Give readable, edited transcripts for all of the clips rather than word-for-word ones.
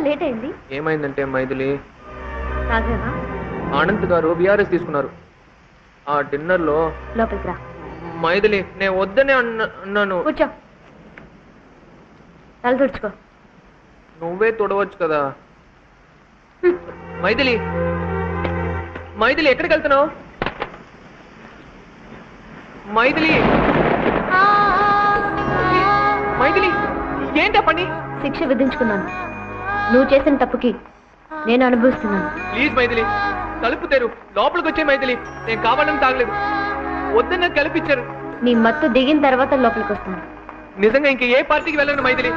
Late అయింది. ఏమైందంటే మైథిలి, ఆనంద్ గారు బిఆర్ఎస్ తీసుకున్నారు. ఆ డిన్నర్ లో లోపలికి రా. మైథిలి, నేను వద్దనే అన్నాను. కూర్చో, తల తుడుచుకో. నువ్వే తొడవచ్చు కదా. మైథిలి, మైథిలి ఎక్కడికి వెళ్తున్నావు? మైథిలి, మైథిలి ఏంటా పని? శిక్ష విధించుకున్నాను. నువ్వు చేసిన తప్పుకి నేను అనుభవిస్తున్నాను. ప్లీజ్ మైథిలి, తలుపు తెరు, లోపలికి వచ్చే. మైథిలి, నేను కావాలని తాగలేదు, వద్దన్న కల్పించారు. నీ మత్తు దిగిన తర్వాత లోపలికి వస్తాను. నిజంగా ఇంక ఏ పార్టీకి వెళ్ళను మైథిలి.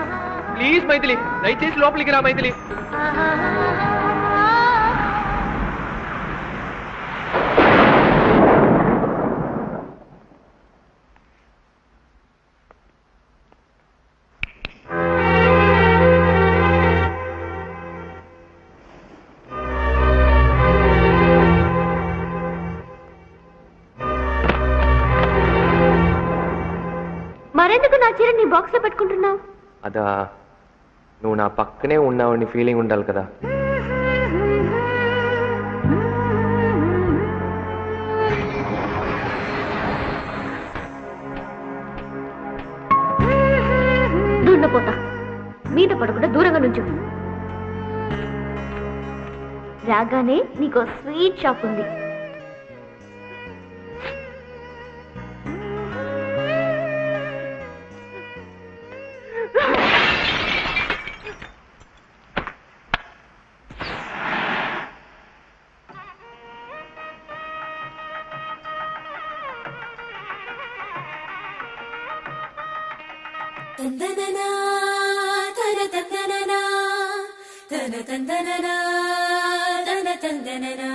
ప్లీజ్ మైథిలి, దయచేసి లోపలికి రా మైథిలి. మరెందుకు నా చీర నీ బాక్స్ లో పెట్టుకుంటున్నావు? అదా, నువ్వు నా పక్కనే ఉన్నావని ఫీలింగ్ ఉండాలి కదా. దూరపోతా, మీద పడకుండా దూరంగా నుంచు. రాగానే నీకు స్వీట్ షాప్ ఉంది. తందననా తన తందననా తన తందననా తన తందననా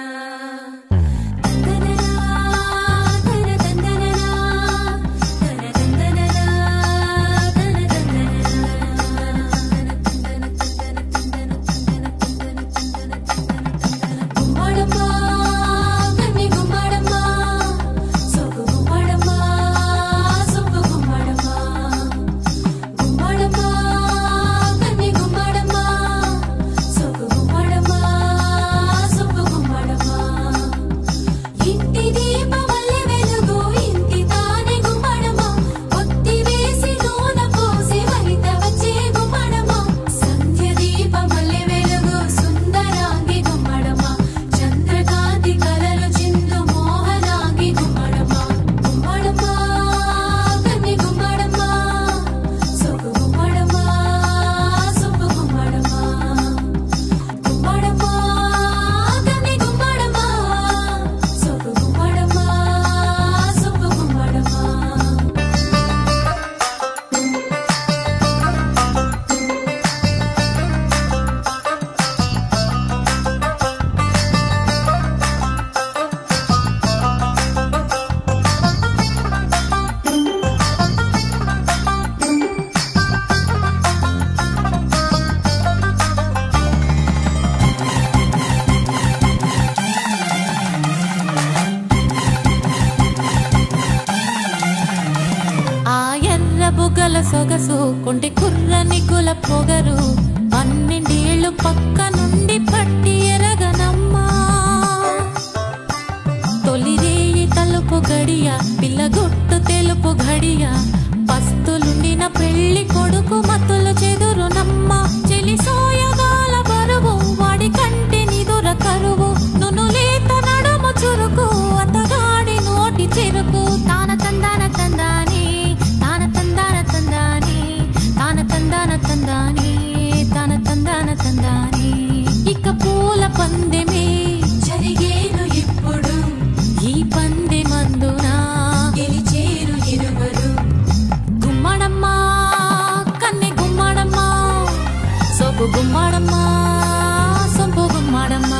సొగసు కొంటి కుర్రని గుల పొగరు పన్నెండేళ్ళు పక్క నుండి పట్టి ఎరగనమ్మా తొలిరేయి తలుపు గడియ పిల్లగొట్టు తెలుపు గడియ పస్తులుండిన పెళ్లి కొడుకు మతులు చెదురునమ్మ చెలి సోయగాల బరువు వాడి కంటి నిదుర కరువు నును లేత నడుము చురుకు అతగాడి నోటి చెరుకు తాన తందాన తందాని తాన తందాన తందాని తాన తందాన తందాని తాన తందాన తందాని ఇక పూల పందెమే జరిగేను ఇప్పుడు ఈ పందె మందున గెలిచేరు ఇరువరు గుమ్మడమ్మా కన్నె గుమ్మడమ్మా సోకు గుమ్మడమ్మా సొంపు గుమ్మడమ్మా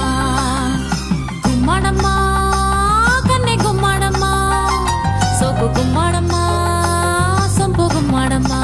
గుమ్మడమ్మా కన్నె గుమ్మడమ్మా సోకు గుమ్మడమ్మా సొంపు గుమ్మడమ్మా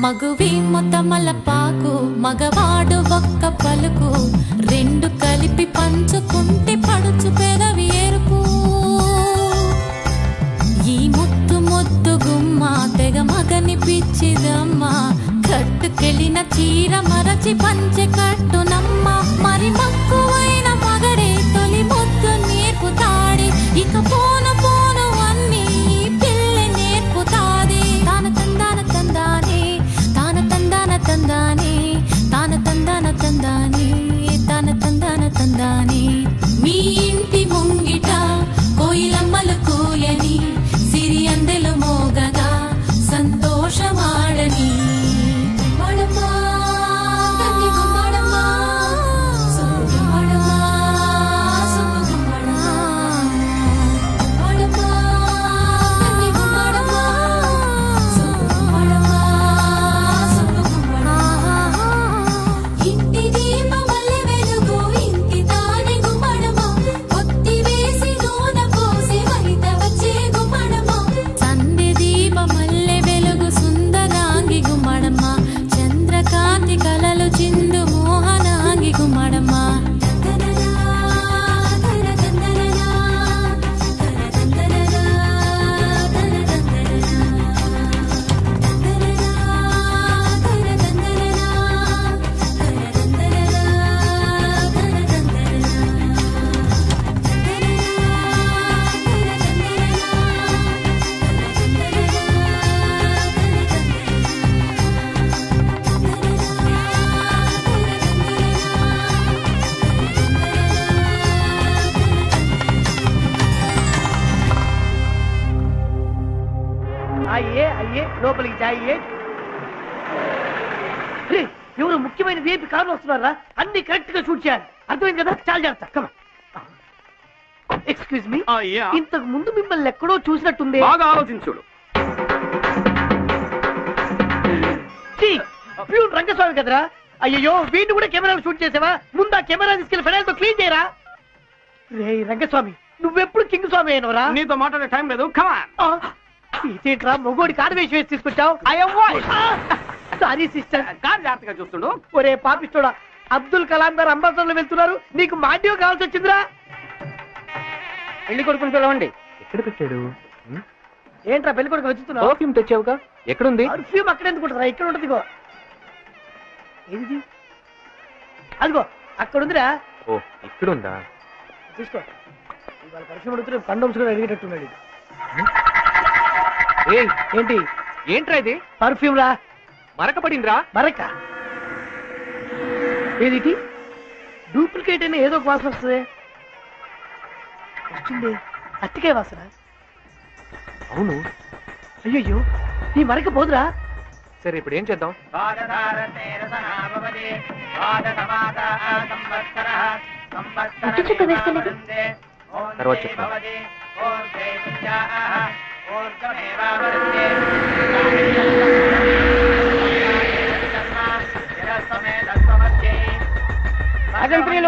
మగువి మొత్తమలపాకు మగవాడు ఒక్క పలుకు రెండు కలిపి పంచుకుంటే పడుచు పెదవి ఎరుపు ఈ ముత్తు ముత్తు గుమ్మ తెగ మగని పిచ్చిదమ్మ కట్టుకెళ్ళిన చీర మరచి పంచె కట్టునమ్మ మరి మక్కువైన మగడే తొలి ముద్దు నేర్పుతాడే ఇక పోను పోను అన్ని పిల్లె నేర్పుతాదే తాన తందాన తందానే తాన తందాన తందానే తాన తందాన తందానే తాన తందాన తందానే మీ ఇంటి ముంగిట కోయిలమ్మలు కూయని సిరి అందెలు మోగగా సంతోషమాడని గుమ్మడమ్మా కన్ని గుమ్మడమ్మా సొంపు గుమ్మడమ్మా సొంపు గుమ్మడమ్మా గుమ్మడమ్మా కన్ని గుమ్మడమ్మా సొంపు గుమ్మడమ్మా సొంపు గుమ్మడమ్మా ఇంటి దీపమల్లె వెలుగు ఇంటి తానే గుమ్మడమ్మా ఒత్తి వేసి నూనె పోసి వనిత వచ్చే గుమ్మడమ్మా సందె దీపమల్లె వెలుగు సుందరాంగి గుమ్మడమ్మా చంద్రకాంతి కలలు చిందు మోహనాంగి గుమ్మడమ్మా అయ్యే అయ్యే లోపలికి జాయే ఎవరు ముఖ్యమైన వేపి కారులు వస్తున్నారా అన్ని కరెక్ట్ గా షూట్ చేయాలి అర్థమైంది కదా చాలా జాగ్రత్త ఎక్స్క్యూజ్ మీ ఇంతకు ముందు మిమ్మల్ని ఎక్కడో చూసినట్టుంది బాగా ఆలోచించుడు ప్యూన్ రంగస్వామి కదరా అయ్యో వీడిని కూడా కెమెరాలు షూట్ చేసావా ముందు ఆ కెమెరా తీసుకెళ్లి ఫెనాయిల్తో క్లీన్ చేయరా రే రంగస్వామి నువ్వెప్పుడు కింగ్ స్వామి అయినవరా నీతో మాట్లాడే టైం లేదు కమాన్ ఇదేంట్రా మొగోడి కారు వేసి వేసి తీసుకొచ్చావు సారీ సిస్టర్ కార్ జాగ్రత్తగా చూస్తుండు ఒరే పాపిస్తోడా అబ్దుల్ కలాం గారు అంబాసడర్లు వెళ్తున్నారు నీకు మాడ్యో కావాల్సి వచ్చిందిరా పెళ్లి కొడుకుని పిలవండి ఎక్కడ పెట్టాడు ఏంట్రా పెళ్లి కొడుకు వచ్చుతున్నావు పర్ఫ్యూమ్ తెచ్చావుగా ఎక్కడుంది పర్ఫ్యూమ్ అక్కడ ఎందుకు ఉంటుందా ఇక్కడ ఉంటుంది ఇగో ఏది అదిగో అక్కడ ఉందిరా ఓ ఇక్కడుందా తీసుకో ఇవాళ పర్ఫ్యూమ్ అడుగుతున్నా కండోమ్స్ కూడా అడిగేటట్టున్నాడు ఏంటి ఏంట్రా ఇది పర్ఫ్యూమ్ రా మరక పడిందిరా మరక ఏది డూప్లికేట్ అయినా ఏదో ఒక వాసన వస్తుంది వస్తుంది అట్టికాయ వాసన అవును అయ్యో నీ మరక పోదురా సరే ఇప్పుడు ఏం చేద్దాం పుట్టి చుక్క వేసుకోలేదు తర్వాత చెప్తాం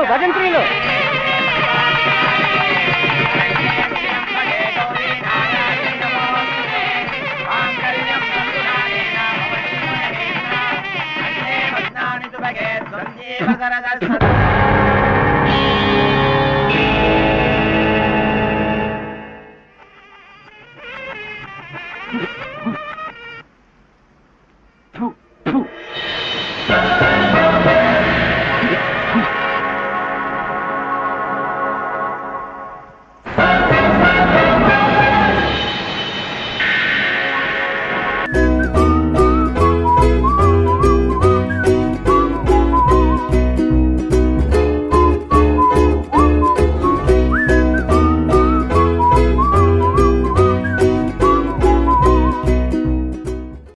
భజంత్రీలు